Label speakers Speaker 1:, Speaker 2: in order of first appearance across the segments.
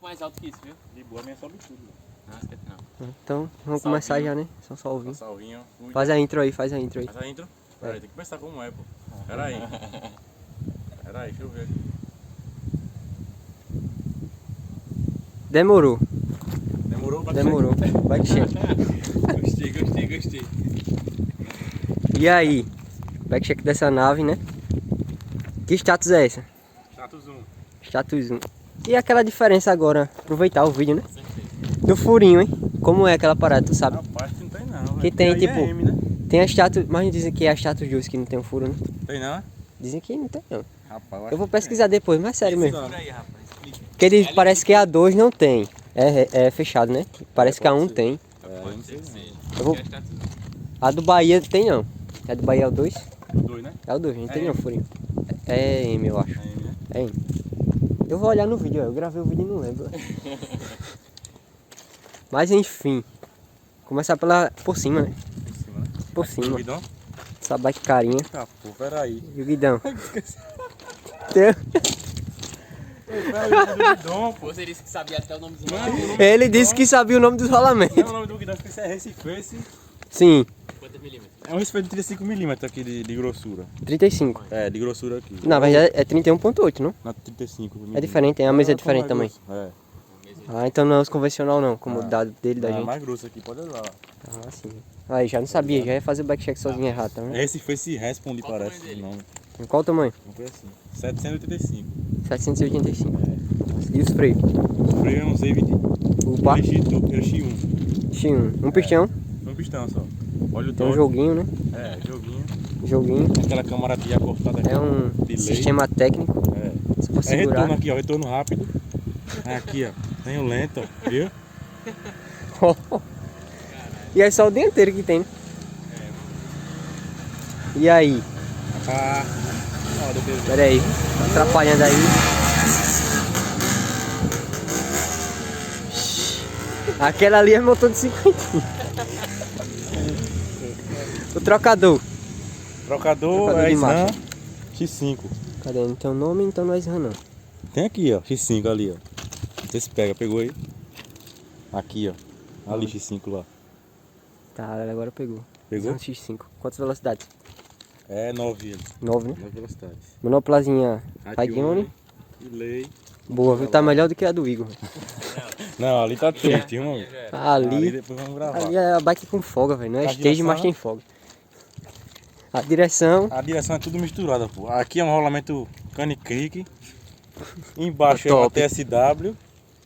Speaker 1: mais alto que isso, viu?
Speaker 2: De boa, a minha sobe tudo.
Speaker 1: Não, esquece não.
Speaker 3: Então, vamos começar já, né? Só ouvir.
Speaker 2: Salvinho.
Speaker 3: Faz a intro aí, faz a intro aí.
Speaker 2: Faz a intro? Pera aí, tem que pensar como é, pô. Pera aí. Pera aí, deixa eu ver aqui.
Speaker 3: Demorou.
Speaker 2: Demorou?
Speaker 3: Demorou. Vai que chega.
Speaker 1: Gostei.
Speaker 3: E aí? Vai que chega dessa nave, né? Que status é essa?
Speaker 2: Status 1.
Speaker 3: Status 1. E aquela diferença agora? Aproveitar o vídeo, né? Do furinho, hein? Como é aquela parada, tu sabe?
Speaker 2: Rapaz, que não tem não,
Speaker 3: Que
Speaker 2: velho.
Speaker 3: tem,
Speaker 2: Aí
Speaker 3: tipo,
Speaker 2: é M, né?
Speaker 3: Tem a status, mas dizem que é a status juice que não tem um furo, né?
Speaker 2: Tem não?
Speaker 3: Dizem que não tem, não.
Speaker 2: Rapaz,
Speaker 3: Eu vou pesquisar depois, mas sério mesmo.
Speaker 1: Por aí, rapaz. Explica.
Speaker 3: Porque ele parece que a 2 não tem. É fechado, né? Parece que a 1 tem.
Speaker 1: Pode ser que seja.
Speaker 3: Eu vou-
Speaker 1: Que é status um.
Speaker 3: A do Bahia tem não. A do Bahia é o 2?
Speaker 2: 2, né?
Speaker 3: É o 2, não tem
Speaker 2: É
Speaker 3: nenhum
Speaker 2: M.
Speaker 3: furinho. É M, eu acho.
Speaker 2: É M, né?
Speaker 3: É M. Eu vou olhar no vídeo, ó. Eu gravei o vídeo e não lembro. Mas enfim. Começar por cima, né?
Speaker 2: Em cima, né?
Speaker 3: Por cima.
Speaker 2: Guidão?
Speaker 3: Essa bike carinha.
Speaker 2: Tá, pô, pera aí.
Speaker 3: E o Guidão.
Speaker 2: Esqueci.
Speaker 3: Tem-
Speaker 2: Pera aí, o nome do guidão, pô.
Speaker 1: Você disse que sabia até o nome dos
Speaker 2: Não,
Speaker 1: nomes.
Speaker 2: o nome
Speaker 3: Ele disse que sabia o nome dos rolamentos.
Speaker 2: Não é o nome do guidão, esqueci, é Recife.
Speaker 3: Sim,
Speaker 1: Quantos milímetros?
Speaker 2: É um Recife de 35mm aqui de grossura.
Speaker 3: 35.
Speaker 2: É, de grossura aqui.
Speaker 3: Na verdade é 31.8, não?
Speaker 2: Na 35mm.
Speaker 3: É diferente, a mesa é diferente
Speaker 2: mais
Speaker 3: também.
Speaker 2: grosso. É.
Speaker 3: Ah, então não é os convencional não, como o
Speaker 2: Ah.
Speaker 3: dele da
Speaker 2: É
Speaker 3: gente.
Speaker 2: mais grosso aqui, pode olhar.
Speaker 3: Ah, sim. Aí, já não sabia, já ia fazer o backcheck sozinho errado, tá
Speaker 2: É
Speaker 3: vendo?
Speaker 2: Recife Responde,
Speaker 1: Qual o
Speaker 2: parece
Speaker 1: tamanho
Speaker 2: o nome.
Speaker 3: Qual o tamanho?
Speaker 2: Não foi assim. 785.
Speaker 3: 785. E os freios?
Speaker 2: O freio é um Z20.
Speaker 3: O par?
Speaker 2: X1.
Speaker 3: X1. Um pistão,
Speaker 2: Um pistão só. Olha o
Speaker 3: tem um
Speaker 2: toque.
Speaker 3: joguinho, né?
Speaker 2: É, joguinho.
Speaker 3: Joguinho.
Speaker 2: Aquela câmarazinha cortada aqui.
Speaker 3: É um
Speaker 2: de lei.
Speaker 3: sistema técnico,
Speaker 2: É.
Speaker 3: se for
Speaker 2: É
Speaker 3: segurar.
Speaker 2: retorno aqui, ó. Retorno rápido. É aqui, ó. Tem o lento, ó. Viu?
Speaker 3: E é só o dianteiro que tem, né? E aí?
Speaker 2: Ah. Ó, depois.
Speaker 3: Pera aí, tá atrapalhando aí. Aquela ali é motor de 50. O trocador.
Speaker 2: Trocador
Speaker 3: Trocador
Speaker 2: é
Speaker 3: de
Speaker 2: Sram
Speaker 3: marcha.
Speaker 2: X5.
Speaker 3: Cadê? Não tem o nome, então não é RAM não.
Speaker 2: Tem aqui, ó. X5 ali, ó. Não sei se pega, pegou aí? Aqui, ó. Ali, X5 lá.
Speaker 3: Tá, agora pegou.
Speaker 2: Pegou?
Speaker 3: Um X5. Quantas velocidades?
Speaker 2: É 9 ele.
Speaker 3: 9, né?
Speaker 2: 9 velocidades.
Speaker 3: Monoplazinha Radione.
Speaker 2: E lei.
Speaker 3: Boa, viu? Tá melhor do que a do Igor.
Speaker 2: Não, ali tá triste, irmão.
Speaker 3: Ali
Speaker 2: depois vamos gravar.
Speaker 3: é a bike com folga, velho. Não é
Speaker 2: A
Speaker 3: stage,
Speaker 2: direção,
Speaker 3: mas
Speaker 2: né?
Speaker 3: tem folga. A direção,
Speaker 2: A direção é tudo misturada, pô. Aqui é um rolamento Cane Creek. Embaixo é
Speaker 3: Top.
Speaker 2: uma TSW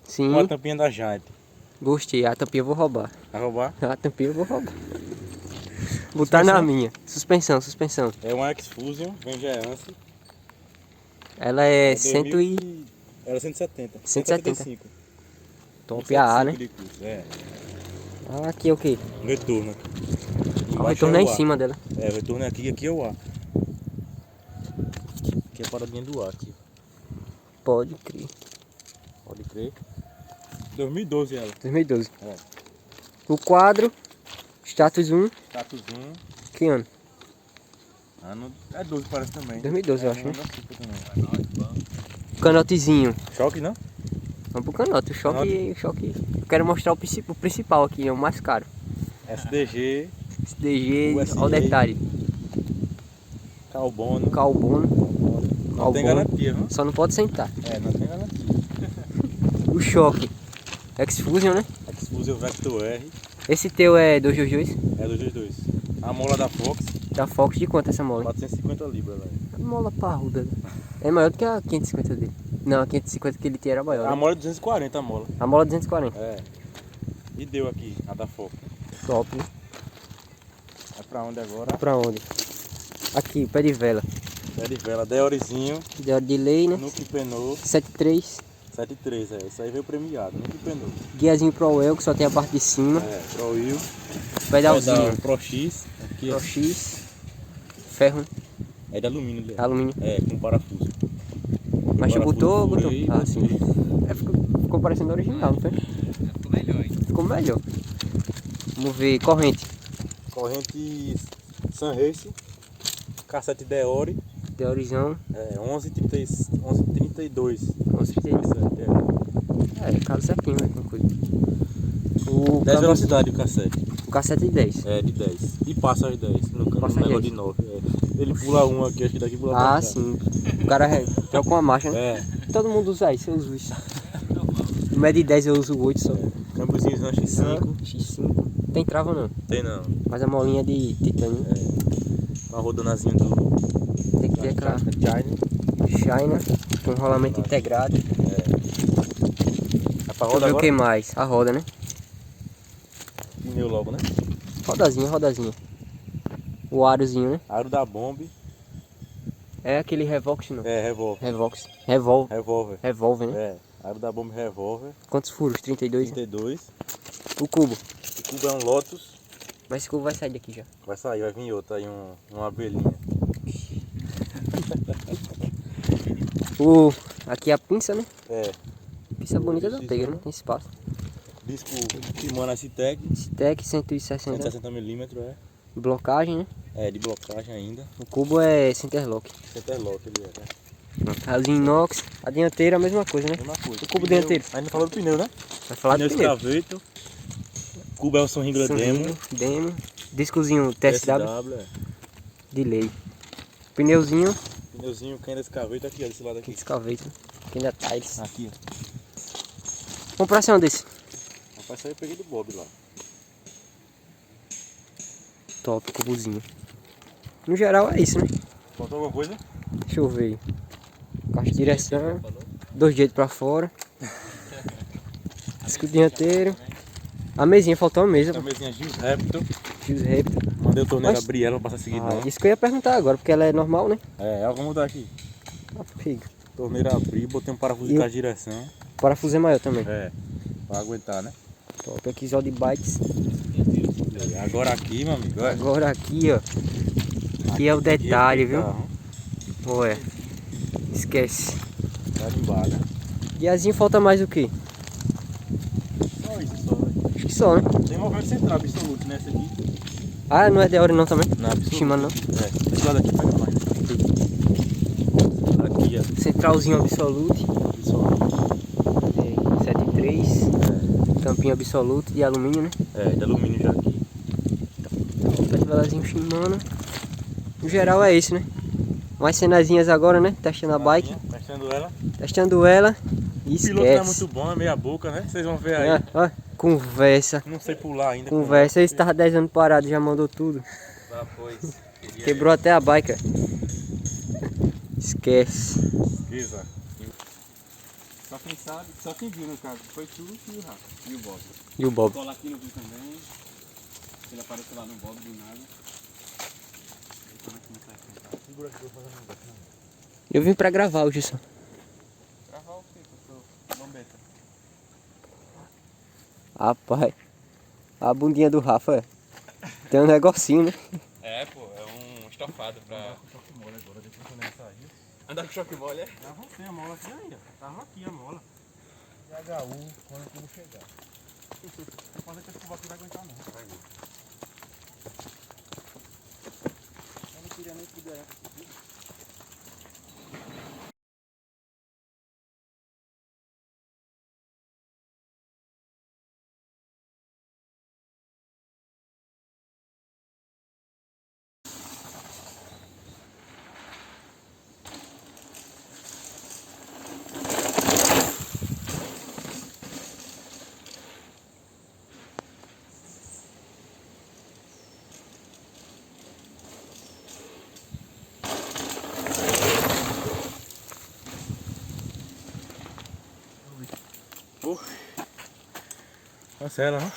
Speaker 3: sim.
Speaker 2: com a tampinha da Giant.
Speaker 3: Gostei. A tampinha eu vou roubar.
Speaker 2: Vai roubar?
Speaker 3: A tampinha eu vou roubar. Botar na minha. Suspensão.
Speaker 2: É uma X-Fusion, vem Geance.
Speaker 3: Ela é
Speaker 2: 2000
Speaker 3: 100
Speaker 2: Era 170.
Speaker 3: 175. Top AA, né?
Speaker 2: de curso, é.
Speaker 3: Ah, aqui é o quê?
Speaker 2: Retorno aqui.
Speaker 3: O
Speaker 2: Embaixo
Speaker 3: retorno é
Speaker 2: o
Speaker 3: em
Speaker 2: ar.
Speaker 3: cima dela.
Speaker 2: É, o retorno é aqui e aqui é o ar. Aqui é a paradinha do ar aqui.
Speaker 3: Pode crer.
Speaker 2: Pode crer. 2012 ela.
Speaker 3: 2012.
Speaker 2: É.
Speaker 3: O quadro, status 1,
Speaker 2: Status 1.
Speaker 3: que ano?
Speaker 2: Ano. É 12 parece também.
Speaker 3: 2012 eu acho, né?
Speaker 2: Ano da Super também.
Speaker 3: Canotezinho.
Speaker 2: Choque não?
Speaker 3: Vamos pro canote. O choque. Eu quero mostrar o principal aqui, é o mais caro.
Speaker 2: SDG.
Speaker 3: SDG,
Speaker 2: USA.
Speaker 3: olha o detalhe.
Speaker 2: Carbono.
Speaker 3: Carbono.
Speaker 2: Não tem
Speaker 3: Carbono.
Speaker 2: garantia, viu?
Speaker 3: Só não pode sentar.
Speaker 2: É, não tem garantia.
Speaker 3: O choque. X-Fusion, né?
Speaker 2: X-Fusion Vector R.
Speaker 3: Esse teu é 222?
Speaker 2: É 222. A mola da Fox.
Speaker 3: Da Fox, de quanto essa mola?
Speaker 2: 450 libras, velho.
Speaker 3: A mola parruda. É maior do que a 550 dele. Não, a 550 que ele tinha era maior.
Speaker 2: A
Speaker 3: né?
Speaker 2: mola é 240 a mola.
Speaker 3: A mola 240.
Speaker 2: É. E deu aqui, a da Fox.
Speaker 3: Top, né?
Speaker 2: É pra onde agora?
Speaker 3: Pra onde? Aqui, pé de vela.
Speaker 2: Pé de vela, Deorizinho,
Speaker 3: De hora de lei, né?
Speaker 2: Nuke Penou,
Speaker 3: 73.
Speaker 2: 73, é. Isso aí veio premiado, Nuke Penou.
Speaker 3: Guiazinho Pro El, que só tem a parte de cima.
Speaker 2: É, Pro Will.
Speaker 3: Pedalzinho.
Speaker 2: Pro X. Aqui,
Speaker 3: Pro
Speaker 2: ó.
Speaker 3: X. Ferro, né?
Speaker 2: É de alumínio, né?
Speaker 3: Alumínio.
Speaker 2: É, com parafuso.
Speaker 3: Mas tu botou,
Speaker 2: Parafuso
Speaker 3: botou?
Speaker 2: furei,
Speaker 3: Ah,
Speaker 2: botei.
Speaker 3: sim. É, ficou parecendo original, não foi?
Speaker 1: Ficou melhor, hein?
Speaker 3: Ficou melhor. Vamos ver, corrente.
Speaker 2: Corrente Sunrace, cassete Deore,
Speaker 3: Teorizão.
Speaker 2: é 1132.
Speaker 3: 11,32.
Speaker 2: Cassete, é.
Speaker 3: É, calo certinho, velho, com coisa.
Speaker 2: 10 velocidade o cassete.
Speaker 3: O cassete de 10.
Speaker 2: É, de 10. E passa as 10. No
Speaker 3: Passa as
Speaker 2: negócio
Speaker 3: 10.
Speaker 2: de 9. É. Ele pula um aqui, acho que daqui pula pra
Speaker 3: Ah,
Speaker 2: cá.
Speaker 3: sim. O cara troca uma marcha, né?
Speaker 2: É.
Speaker 3: Todo mundo usa isso, eu uso isso. No médio de 10 eu uso 8 só.
Speaker 2: Câmbiozinho X5.
Speaker 3: X5. Tem trava não,
Speaker 2: Tem não.
Speaker 3: mas a molinha de titânio.
Speaker 2: É. Uma rodonazinha do.
Speaker 3: Tem que ter aquela
Speaker 2: China.
Speaker 3: China com rolamento integrado.
Speaker 2: É pra
Speaker 3: Deixa eu
Speaker 2: roda
Speaker 3: ver o que
Speaker 2: agora?
Speaker 3: mais? A roda, né?
Speaker 2: Pneu logo, né?
Speaker 3: Rodazinha. O arozinho, né?
Speaker 2: Aro da Bomb.
Speaker 3: É aquele Revox não?
Speaker 2: É, revólver.
Speaker 3: Revox.
Speaker 2: Revólver.
Speaker 3: Revólver, né?
Speaker 2: É. Aro da Bomb revólver.
Speaker 3: Quantos furos? 32?
Speaker 2: 32.
Speaker 3: O cubo.
Speaker 2: O cubo é um Lotus.
Speaker 3: Mas esse cubo vai sair daqui já.
Speaker 2: Vai sair, vai vir outro aí, uma abelhinha.
Speaker 3: Aqui é a pinça, né?
Speaker 2: É.
Speaker 3: Pinça bonita da Tegra, né? Tem espaço.
Speaker 2: Disco Shimano S-Tech.
Speaker 3: Tec 160.
Speaker 2: 160mm, é.
Speaker 3: Blocagem, né?
Speaker 2: É, de blocagem ainda.
Speaker 3: O cubo é Centerlock.
Speaker 2: Centerlock ele é, né?
Speaker 3: As inox. A dianteira é a mesma coisa, né?
Speaker 2: Mesma coisa.
Speaker 3: O cubo
Speaker 2: Pneu-
Speaker 3: dianteiro.
Speaker 2: A gente não falou do pneu, né?
Speaker 3: Vai falar do pneu.
Speaker 2: Escaveto. Cubo é o Sonringler Demo.
Speaker 3: Demo. Discozinho TSW
Speaker 2: é.
Speaker 3: de lei. Pneuzinho.
Speaker 2: Pneuzinho Kenda Escaveto aqui, ó, desse lado aqui.
Speaker 3: Escaveta. Kenda Tires.
Speaker 2: Aqui, ó.
Speaker 3: Compração desse.
Speaker 2: Rapaz, isso aí eu peguei do Bob lá.
Speaker 3: Top, cubozinho. No geral é isso, né?
Speaker 2: Faltou alguma coisa?
Speaker 3: Deixa eu ver. Caixa de direção. 2 dedos pra fora. Disco dianteiro. A mesinha, faltou uma mesa.
Speaker 2: A mesinha Gils Raptor.
Speaker 3: Fios Raptor.
Speaker 2: Mandei o torneiro
Speaker 3: Mas-
Speaker 2: abrir ela pra passar seguidão.
Speaker 3: Isso que eu ia perguntar agora, porque ela é normal, né?
Speaker 2: É, vamos mudar aqui.
Speaker 3: Ah, figa.
Speaker 2: Torneiro abrir, botei um parafuso
Speaker 3: E
Speaker 2: de
Speaker 3: o-
Speaker 2: caixa de direção.
Speaker 3: Parafuso é maior também.
Speaker 2: É, pra aguentar, né?
Speaker 3: Top, aqui só de bytes.
Speaker 2: Agora aqui, meu amigo, olha.
Speaker 3: Agora aqui, ó. Aqui é o detalhe, viu?
Speaker 2: Carro.
Speaker 3: Olha. Esquece.
Speaker 2: Carimbada.
Speaker 3: E assim falta mais o que?
Speaker 2: Só isso, só. Né?
Speaker 3: Acho que só, né?
Speaker 2: Tem movimento central absoluto nessa aqui.
Speaker 3: Ah, não é Deore não também?
Speaker 2: Não, absoluto.
Speaker 3: Shimano não.
Speaker 2: É, esse lado aqui pega mais. Aqui, ó.
Speaker 3: Centralzinho Absolute. É, 73. Tampinha Absolute de alumínio, né?
Speaker 2: É, de alumínio já aqui.
Speaker 3: Pedalazinho Shimano. No geral é isso, né? Mais cenazinhas agora, né? Testando a bike.
Speaker 2: Testando ela.
Speaker 3: Testando ela. E
Speaker 2: O piloto não é
Speaker 3: esquece.
Speaker 2: muito bom, é meia boca, né? Vocês vão ver aí.
Speaker 3: Ó, conversa.
Speaker 2: Não sei pular ainda.
Speaker 3: Conversa. Esse tava 10 anos parado, já mandou tudo.
Speaker 1: Ah, pois.
Speaker 3: Quebrou até a bike. Esquece.
Speaker 2: Pesquisa.
Speaker 1: Só quem sabe, só quem viu no caso, foi tu e o Rafa. E o Bob.
Speaker 3: E o Bob?
Speaker 1: O Colatino viu também. Ele apareceu lá no Bob do nada.
Speaker 2: Segura aqui, eu vou fazer um negócio.
Speaker 3: Eu vim pra gravar hoje só.
Speaker 1: Gravar o quê? Eu sou bombeta.
Speaker 3: Rapaz. A bundinha do Rafa é. Tem um negocinho, né?
Speaker 1: É, pô, é um estofado pra...
Speaker 2: Choque mole agora, depois quando ele sair.
Speaker 1: Andar com choque mole, é?
Speaker 2: Já voltei a mola aqui ainda. Tava aqui a mola. E HU quando o cubo chegar. Não pode que esse cubo aqui vai aguentar não. Vai ver. Eu não queria nem poder essa. Cancela, não?